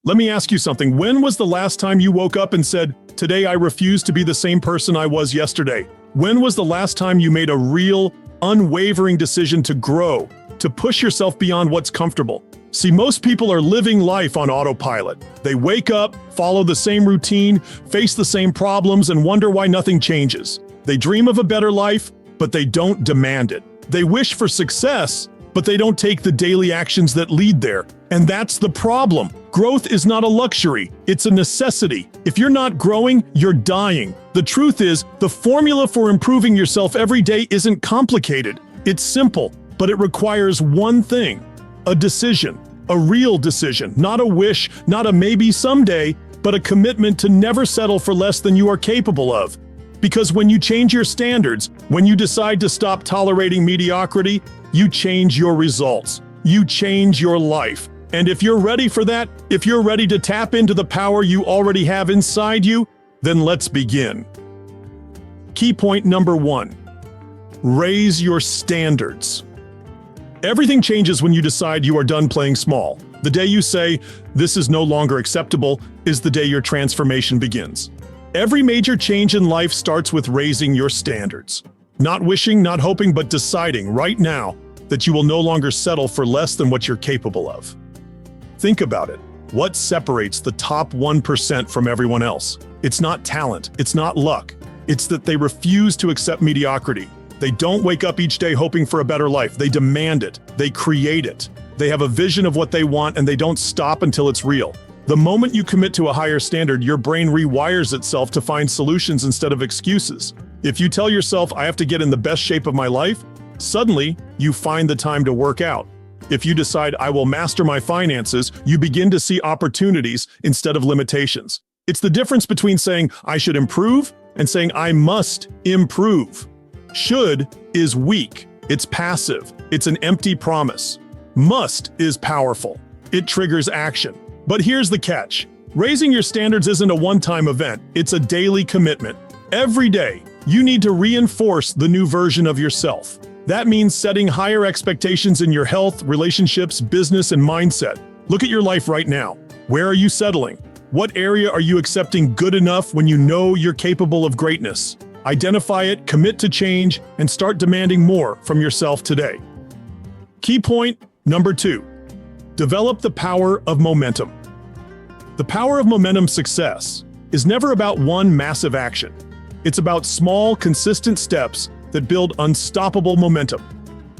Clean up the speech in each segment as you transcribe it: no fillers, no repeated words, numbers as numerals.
Let me ask you something. When was the last time you woke up and said, "Today I refuse to be the same person I was yesterday"? When was the last time you made a real, unwavering decision to grow, to push yourself beyond what's comfortable? See, most people are living life on autopilot. They wake up, follow the same routine, face the same problems, and wonder why nothing changes. They dream of a better life, but they don't demand it. They wish for success, but they don't take the daily actions that lead there. And that's the problem. Growth is not a luxury, it's a necessity. If you're not growing, you're dying. The truth is, the formula for improving yourself every day isn't complicated. It's simple, but it requires one thing: a decision. A real decision, not a wish, not a maybe someday, but a commitment to never settle for less than you are capable of. Because when you change your standards, when you decide to stop tolerating mediocrity, you change your results. You change your life. And if you're ready for that, if you're ready to tap into the power you already have inside you, then let's begin. Key point number 1. Raise your standards. Everything changes when you decide you are done playing small. The day you say, "This is no longer acceptable," is the day your transformation begins. Every major change in life starts with raising your standards. Not wishing, not hoping, but deciding right now that you will no longer settle for less than what you're capable of. Think about it. What separates the top 1% from everyone else? It's not talent, it's not luck. It's that they refuse to accept mediocrity. They don't wake up each day hoping for a better life. They demand it. They create it. They have a vision of what they want, and they don't stop until it's real. The moment you commit to a higher standard, your brain rewires itself to find solutions instead of excuses. If you tell yourself, "I have to get in the best shape of my life," suddenly you find the time to work out. If you decide, "I will master my finances," you begin to see opportunities instead of limitations. It's the difference between saying, "I should improve," and saying, "I must improve." Should is weak. It's passive. It's an empty promise. Must is powerful. It triggers action. But here's the catch. Raising your standards isn't a one-time event. It's a daily commitment. Every day, you need to reinforce the new version of yourself. That means setting higher expectations in your health, relationships, business, and mindset. Look at your life right now. Where are you settling? What area are you accepting good enough when you know you're capable of greatness? Identify it, commit to change, and start demanding more from yourself today. Key point number 2. Develop the power of momentum. The power of momentum success is never about one massive action. It's about small, consistent steps that build unstoppable momentum.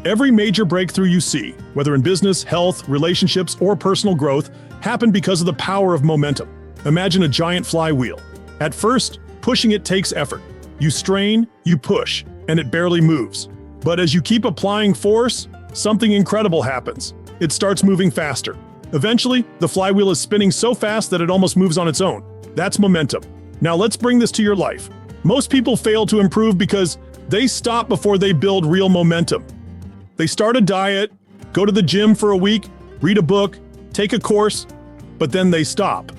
Every major breakthrough you see, whether in business, health, relationships, or personal growth, happened because of the power of momentum. Imagine a giant flywheel. At first, pushing it takes effort. You strain, you push, and it barely moves. But as you keep applying force, something incredible happens. It starts moving faster. Eventually, the flywheel is spinning so fast that it almost moves on its own. That's momentum. Now let's bring this to your life. Most people fail to improve because they stop before they build real momentum. They start a diet, go to the gym for a week, read a book, take a course, but then they stop.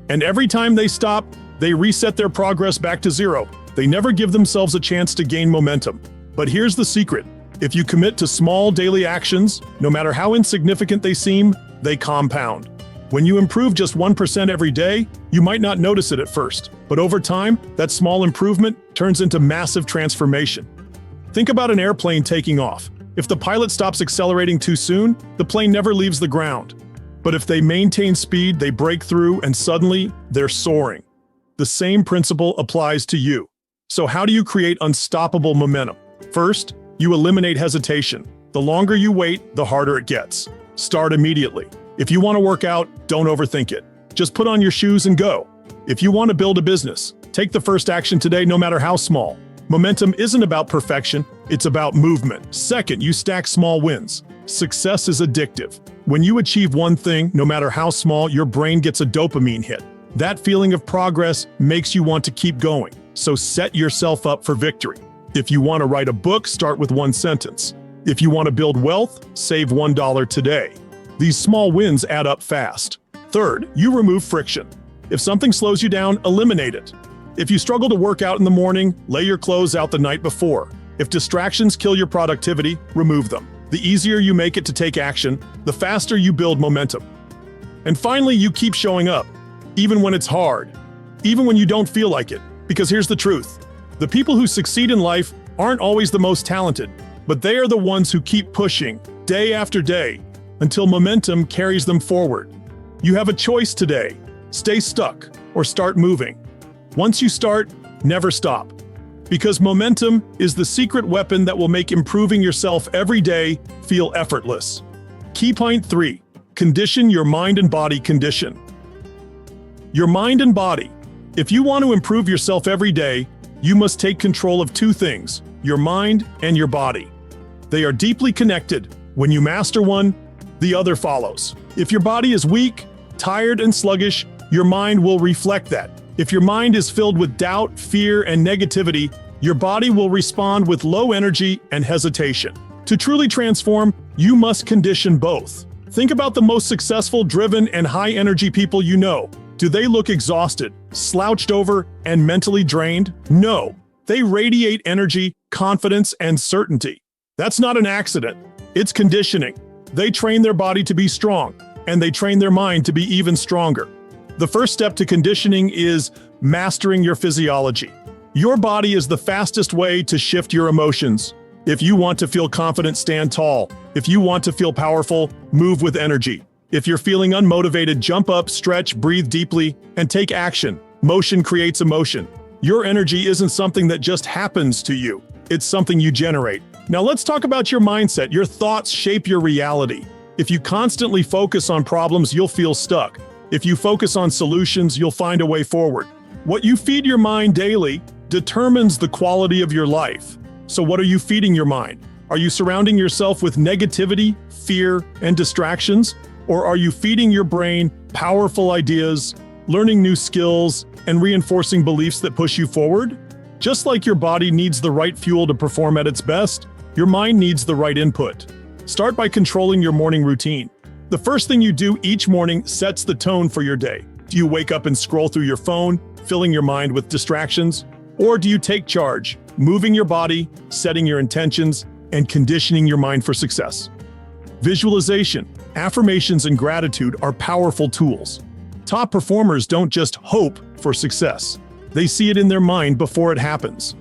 And every time they stop, they reset their progress back to zero. They never give themselves a chance to gain momentum. But here's the secret. If you commit to small daily actions, no matter how insignificant they seem, they compound. When you improve just 1% every day, you might not notice it at first. But over time, that small improvement turns into massive transformation. Think about an airplane taking off. If the pilot stops accelerating too soon, the plane never leaves the ground. But if they maintain speed, they break through, and suddenly, they're soaring. The same principle applies to you. So how do you create unstoppable momentum? First, you eliminate hesitation. The longer you wait, the harder it gets. Start immediately. If you want to work out, don't overthink it. Just put on your shoes and go. If you want to build a business, take the first action today, no matter how small. Momentum isn't about perfection, it's about movement. Second, you stack small wins. Success is addictive. When you achieve one thing, no matter how small, your brain gets a dopamine hit. That feeling of progress makes you want to keep going. So set yourself up for victory. If you want to write a book, start with one sentence. If you want to build wealth, save $1 today. These small wins add up fast. Third, you remove friction. If something slows you down, eliminate it. If you struggle to work out in the morning, lay your clothes out the night before. If distractions kill your productivity, remove them. The easier you make it to take action, the faster you build momentum. And finally, you keep showing up, even when it's hard, even when you don't feel like it. Because here's the truth. The people who succeed in life aren't always the most talented, but they are the ones who keep pushing day after day until momentum carries them forward. You have a choice today. Stay stuck or start moving. Once you start, never stop. Because momentum is the secret weapon that will make improving yourself every day feel effortless. Key point 3. Condition your mind and body. Condition your mind and body. If you want to improve yourself every day, you must take control of two things, your mind and your body. They are deeply connected. When you master one, the other follows. If your body is weak, tired, and sluggish, your mind will reflect that. If your mind is filled with doubt, fear, and negativity, your body will respond with low energy and hesitation. To truly transform, you must condition both. Think about the most successful, driven, and high-energy people you know. Do they look exhausted, slouched over, and mentally drained? No. They radiate energy, confidence, and certainty. That's not an accident. It's conditioning. They train their body to be strong, and they train their mind to be even stronger. The first step to conditioning is mastering your physiology. Your body is the fastest way to shift your emotions. If you want to feel confident, stand tall. If you want to feel powerful, move with energy. If you're feeling unmotivated, jump up, stretch, breathe deeply, and take action. Motion creates emotion. Your energy isn't something that just happens to you. It's something you generate. Now let's talk about your mindset. Your thoughts shape your reality. If you constantly focus on problems, you'll feel stuck. If you focus on solutions, you'll find a way forward. What you feed your mind daily determines the quality of your life. So what are you feeding your mind? Are you surrounding yourself with negativity, fear, and distractions? Or are you feeding your brain powerful ideas, learning new skills, and reinforcing beliefs that push you forward? Just like your body needs the right fuel to perform at its best, your mind needs the right input. Start by controlling your morning routine. The first thing you do each morning sets the tone for your day. Do you wake up and scroll through your phone, filling your mind with distractions? Or do you take charge, moving your body, setting your intentions, and conditioning your mind for success? Visualization, affirmations, and gratitude are powerful tools. Top performers don't just hope for success. They see it in their mind before it happens.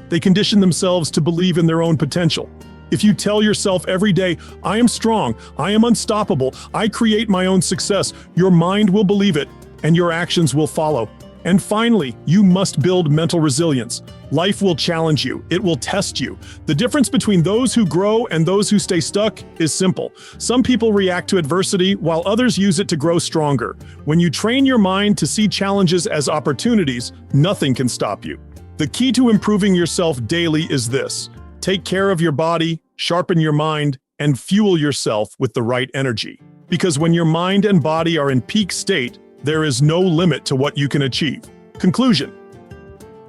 They condition themselves to believe in their own potential. If you tell yourself every day, I am strong, I am unstoppable, I create my own success, your mind will believe it, and your actions will follow. And finally, you must build mental resilience. Life will challenge you. It will test you. The difference between those who grow and those who stay stuck is simple. Some people react to adversity while others use it to grow stronger. When you train your mind to see challenges as opportunities, nothing can stop you. The key to improving yourself daily is this: take care of your body, sharpen your mind, and fuel yourself with the right energy. Because when your mind and body are in peak state, there is no limit to what you can achieve. Conclusion: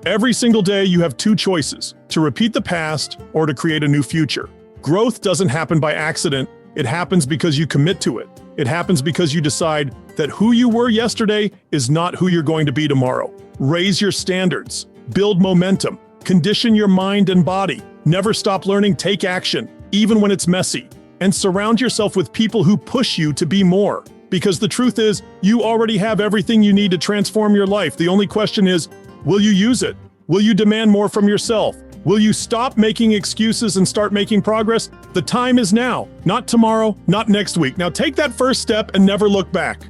every single day you have two choices: to repeat the past or to create a new future. Growth doesn't happen by accident. It happens because you commit to it. It happens because you decide that who you were yesterday is not who you're going to be tomorrow. Raise your standards, build momentum, condition your mind and body. Never stop learning, take action, even when it's messy. And surround yourself with people who push you to be more. Because the truth is, you already have everything you need to transform your life. The only question is, will you use it? Will you demand more from yourself? Will you stop making excuses and start making progress? The time is now, not tomorrow, not next week. Now take that first step and never look back.